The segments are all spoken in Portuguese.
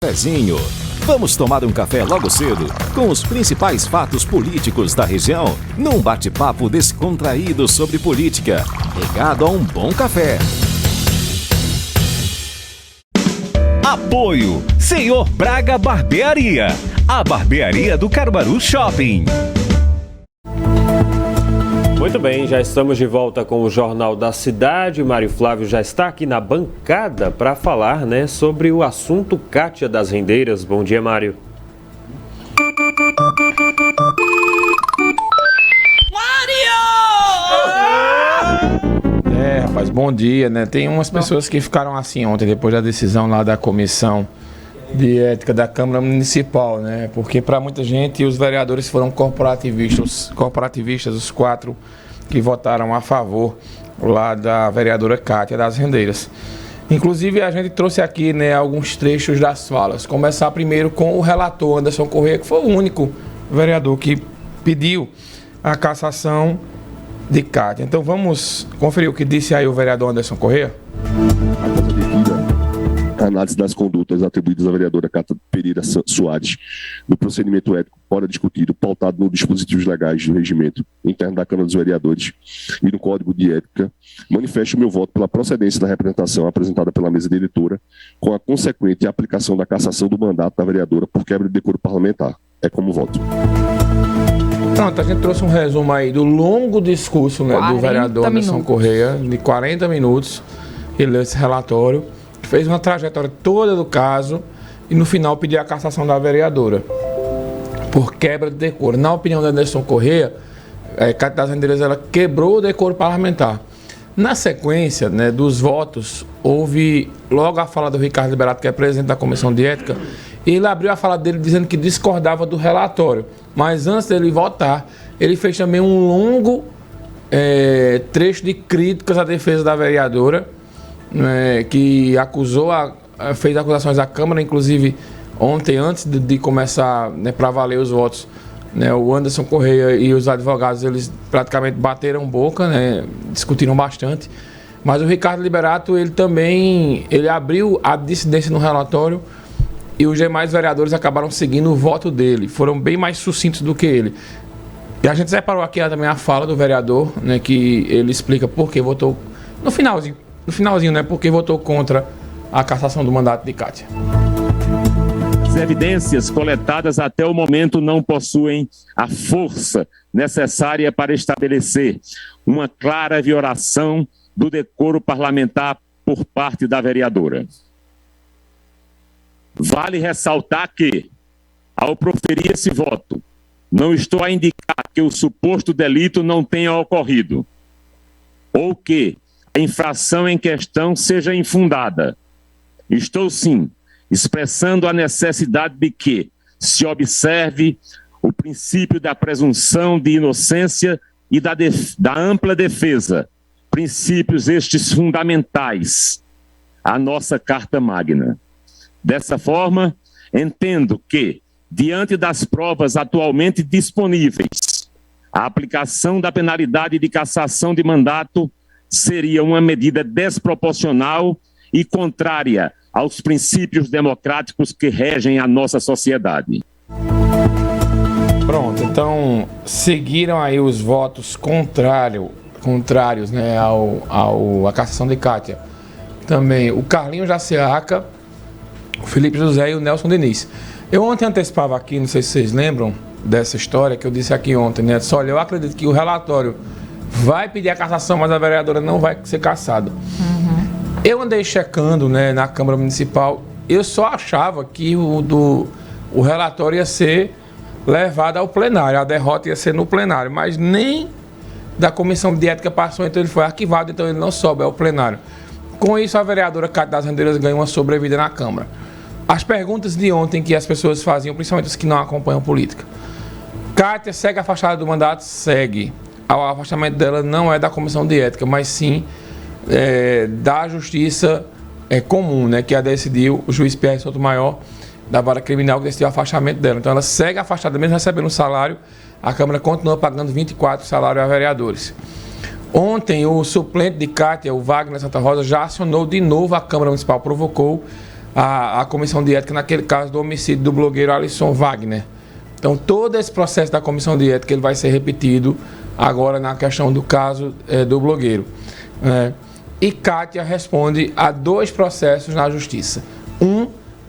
cafezinho. Vamos tomar um café logo cedo com os principais fatos políticos da região, num bate-papo descontraído sobre política, regado a um bom café. Apoio Senhor Braga Barbearia, a barbearia do Caruaru Shopping. Muito bem, já estamos de volta com o Jornal da Cidade. Mário Flávio já está aqui na bancada para falar, sobre o assunto Kátia das Rendeiras. Bom dia, Mário. Rapaz, bom dia, Tem umas pessoas que ficaram assim ontem, depois da decisão lá da Comissão de Ética da Câmara Municipal, Porque para muita gente os vereadores foram corporativistas, os 4 que votaram a favor lá da vereadora Kátia das Rendeiras. Inclusive a gente trouxe aqui, alguns trechos das falas. Começar primeiro com o relator Anderson Corrêa, que foi o único vereador que pediu a cassação de Kátia. Então vamos conferir o que disse aí o vereador Anderson Corrêa. A análise das condutas atribuídas à vereadora Kátia Pereira Soares no procedimento ético fora discutido, pautado nos dispositivos legais do regimento interno da Câmara dos Vereadores e no Código de Ética, manifesto o meu voto pela procedência da representação apresentada pela mesa diretora, com a consequente aplicação da cassação do mandato da vereadora por quebra de decoro parlamentar. É como voto. Pronto, a gente trouxe um resumo aí do longo discurso do vereador Anderson Corrêa, de 40 minutos. Ele leu esse relatório, fez uma trajetória toda do caso e no final pediu a cassação da vereadora por quebra de decoro. Na opinião do Anderson Corrêa, Kátia das Rendeiras, ela quebrou o decoro parlamentar. Na sequência dos votos, houve logo a fala do Ricardo Liberato, que é presidente da Comissão de Ética, e ele abriu a fala dele dizendo que discordava do relatório. Mas antes dele votar, ele fez também um longo trecho de críticas à defesa da vereadora, que fez acusações à Câmara, inclusive ontem, antes de começar para valer os votos, o Anderson Corrêa e os advogados, eles praticamente bateram boca, discutiram bastante. Mas o Ricardo Liberato, ele abriu a dissidência no relatório e os demais vereadores acabaram seguindo o voto dele. Foram bem mais sucintos do que ele. E a gente separou aqui também a fala do vereador, que ele explica por que votou, no finalzinho, por que votou contra a cassação do mandato de Kátia. As evidências coletadas até o momento não possuem a força necessária para estabelecer uma clara violação do decoro parlamentar por parte da vereadora. Vale ressaltar que, ao proferir esse voto, não estou a indicar que o suposto delito não tenha ocorrido, ou que a infração em questão seja infundada. Estou, sim, expressando a necessidade de que se observe o princípio da presunção de inocência e da ampla defesa, princípios estes fundamentais à nossa Carta Magna. Dessa forma, entendo que, diante das provas atualmente disponíveis, a aplicação da penalidade de cassação de mandato seria uma medida desproporcional e contrária aos princípios democráticos que regem a nossa sociedade. Pronto, então seguiram aí os votos contrários à cassação de Kátia. Também o Carlinhos Jaciaca, o Felipe José e o Nelson Diniz. Eu ontem antecipava aqui, não sei se vocês lembram dessa história que eu disse aqui ontem, Olha, eu acredito que o relatório vai pedir a cassação, mas a vereadora não vai ser cassada. Eu andei checando, na Câmara Municipal, eu só achava que o relatório ia ser levado ao plenário, a derrota ia ser no plenário, mas nem da Comissão de Ética passou, então ele foi arquivado, então ele não sobe ao plenário. Com isso, a vereadora Kátia das Rendeiras ganhou uma sobrevida na Câmara. As perguntas de ontem que as pessoas faziam, principalmente os que não acompanham política. Kátia segue afastada do mandato? Segue. O afastamento dela não é da Comissão de Ética, mas sim da Justiça Comum, que a decidiu o juiz Pierre Sotomayor, da Vara Criminal, que decidiu o afastamento dela. Então ela segue afastada, mesmo recebendo um salário, a Câmara continua pagando 24 salários a vereadores. Ontem, o suplente de Kátia, o Wagner Santa Rosa, já acionou de novo a Câmara Municipal, provocou a comissão de ética naquele caso do homicídio do blogueiro Alisson Wagner. Então, todo esse processo da comissão de ética ele vai ser repetido agora na questão do caso do blogueiro. E Kátia responde a 2 processos na justiça.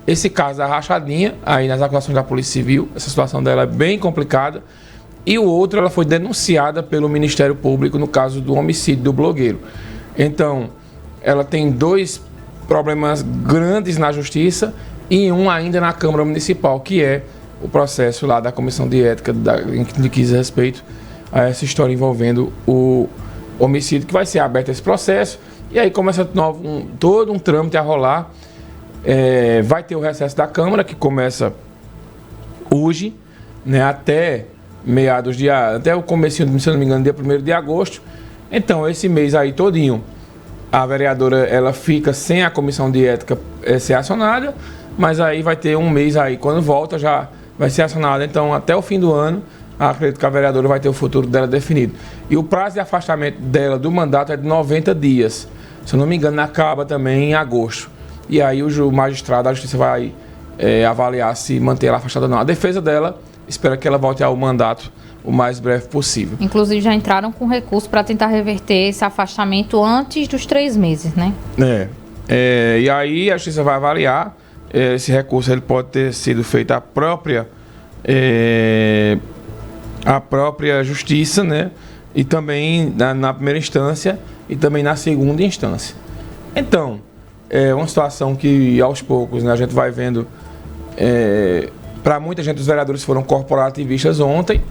Esse caso da rachadinha, aí nas acusações da Polícia Civil, essa situação dela é bem complicada. E o outro, ela foi denunciada pelo Ministério Público no caso do homicídio do blogueiro. Então, ela tem 2 problemas grandes na justiça e um ainda na Câmara Municipal, que é o processo lá da Comissão de Ética que diz respeito a essa história envolvendo o homicídio, que vai ser aberto esse processo. E aí começa todo um trâmite a rolar. Vai ter o recesso da Câmara, que começa hoje, né, até o comecinho, se não me engano, dia 1º de agosto. Então, esse mês aí todinho, a vereadora ela fica sem a comissão de ética ser acionada, mas aí vai ter um mês aí, quando volta já vai ser acionada. Então, até o fim do ano, acredito que a vereadora vai ter o futuro dela definido. E o prazo de afastamento dela do mandato é de 90 dias. Se eu não me engano, acaba também em agosto. E aí o magistrado da justiça vai avaliar se manter ela afastada ou não. A defesa dela espera que ela volte ao mandato o mais breve possível. Inclusive já entraram com recurso para tentar reverter esse afastamento antes dos 3 meses, né? E aí a justiça vai avaliar. Esse recurso ele pode ter sido feito à própria justiça, né? E também na primeira instância e também na segunda instância. Então, é uma situação que aos poucos, né, a gente vai vendo. Para muita gente, os vereadores foram corporativistas ontem.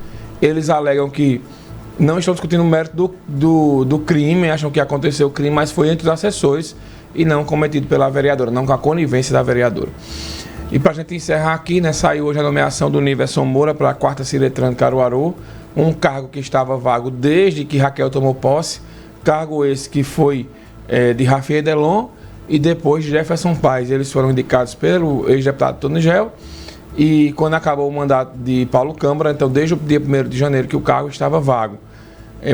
Eles alegam que não estão discutindo o mérito do crime, acham que aconteceu o crime, mas foi entre os assessores e não cometido pela vereadora, não com a conivência da vereadora. E para a gente encerrar aqui, né, saiu hoje a nomeação do Niverson Moura para a 4ª Ciretran de Caruaru, um cargo que estava vago desde que Raquel tomou posse, cargo esse que foi de Rafael Delon e depois de Jefferson Paes. Eles foram indicados pelo ex-deputado Tony Gel. E quando acabou o mandato de Paulo Câmara, então desde o dia 1º de janeiro que o cargo estava vago.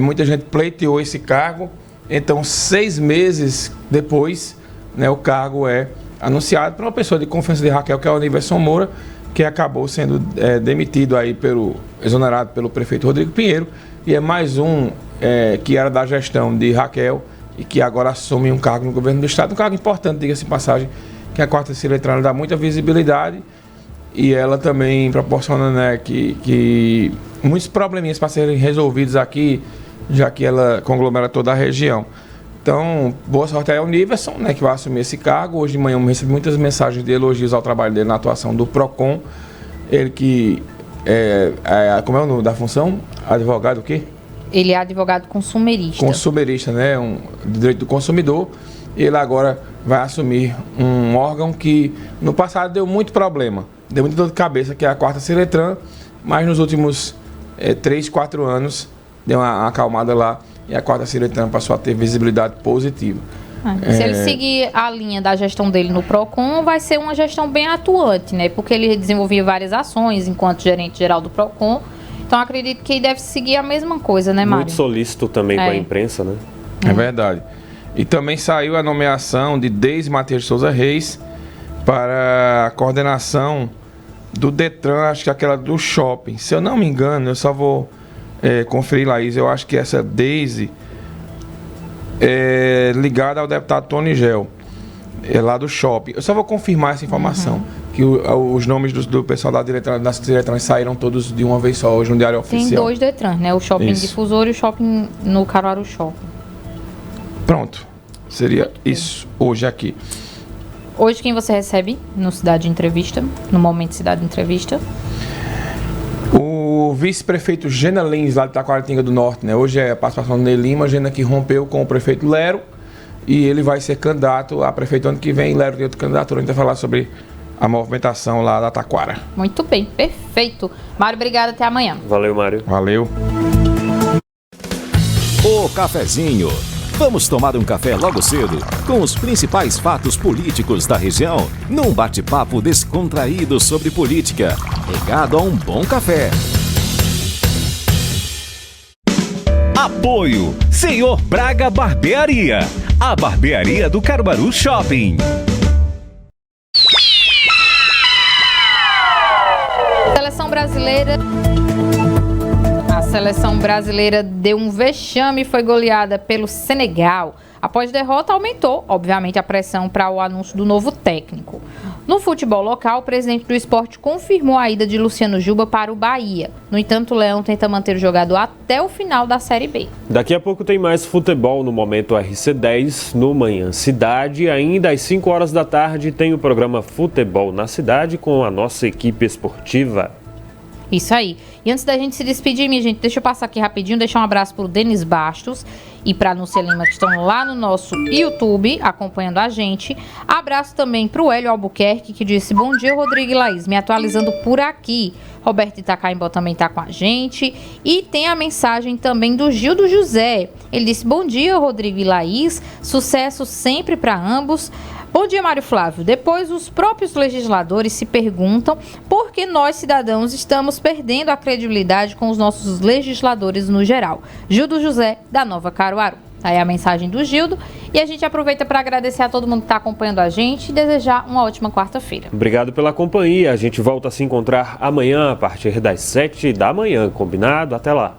Muita gente pleiteou esse cargo, então 6 meses depois, né, o cargo é anunciado por uma pessoa de confiança de Raquel, que é o Niverson Moura, que acabou sendo demitido aí exonerado pelo prefeito Rodrigo Pinheiro, e é mais um que era da gestão de Raquel e que agora assume um cargo no governo do estado, um cargo importante, diga-se de passagem, que a 4ª Ciretran dá muita visibilidade. E ela também proporciona, né, que muitos probleminhas para serem resolvidos aqui, já que ela conglomera toda a região. Então, boa sorte aí ao Niverson, né, que vai assumir esse cargo. Hoje de manhã eu recebi muitas mensagens de elogios ao trabalho dele na atuação do PROCON. Ele que como é o nome da função? Advogado o quê? Ele é advogado consumerista. Consumerista, né, do direito do consumidor. Ele agora vai assumir um órgão que no passado deu muito problema. Deu muita dor de cabeça, que é a 4ª Ciretran, mas nos últimos 3, 4 anos deu uma acalmada lá e a 4ª Ciretran passou a ter visibilidade positiva. Se ele seguir a linha da gestão dele no PROCON, vai ser uma gestão bem atuante, né? Porque ele desenvolvia várias ações enquanto gerente geral do PROCON. Então acredito que deve seguir a mesma coisa, né, Mário? Muito solícito também com a imprensa, né? É verdade. E também saiu a nomeação de Deise Matheus de Souza Reis para a coordenação do Detran, acho que aquela do shopping. Se eu não me engano, eu só vou conferir, Laís, eu acho que essa Deise é ligada ao deputado Tony Gel, lá do shopping. Eu só vou confirmar essa informação, que os nomes do pessoal das Diretrans saíram todos de uma vez só, hoje no Diário Oficial. Tem 2 Detrans, né? O Shopping Difusor e o Shopping no Caruaru Shopping. Pronto, seria isso hoje aqui. Hoje quem você recebe no Cidade Entrevista, no Momento Cidade Entrevista? O vice-prefeito Gena Lins, lá de Taquaritinga do Norte, né? Hoje é a participação do Ney Lima, Gena que rompeu com o prefeito Lero e ele vai ser candidato a prefeito ano que vem. Lero tem outra candidatura, a gente vai falar sobre a movimentação lá da Taquara. Muito bem, perfeito. Mário, obrigado, até amanhã. Valeu, Mário. Valeu. O cafezinho. Vamos tomar um café logo cedo com os principais fatos políticos da região, num bate-papo descontraído sobre política, regado a um bom café. Apoio Senhor Braga Barbearia, a barbearia do Caruaru Shopping. A seleção brasileira deu um vexame e foi goleada pelo Senegal. Após derrota, aumentou, obviamente, a pressão para o anúncio do novo técnico. No futebol local, o presidente do esporte confirmou a ida de Luciano Juba para o Bahia. No entanto, o Leão tenta manter o jogador até o final da Série B. Daqui a pouco tem mais futebol no Momento RC10, no Manhã Cidade. Ainda às 5 horas da tarde tem o programa Futebol na Cidade com a nossa equipe esportiva. Isso aí. E antes da gente se despedir, minha gente, deixa eu passar aqui rapidinho, deixar um abraço para o Denis Bastos e para a Núcia Lima, que estão lá no nosso YouTube acompanhando a gente. Abraço também para o Hélio Albuquerque, que disse: bom dia, Rodrigo e Laís, me atualizando por aqui. Roberto Itacaimbó também está com a gente. E tem a mensagem também do Gildo José. Ele disse: bom dia, Rodrigo e Laís, sucesso sempre para ambos. Bom dia, Mário Flávio. Depois, os próprios legisladores se perguntam por que nós, cidadãos, estamos perdendo a credibilidade com os nossos legisladores no geral. Gildo José, da Nova Caruaru. Aí a mensagem do Gildo. E a gente aproveita para agradecer a todo mundo que está acompanhando a gente e desejar uma ótima quarta-feira. Obrigado pela companhia. A gente volta a se encontrar amanhã a partir das 7 da manhã. Combinado? Até lá.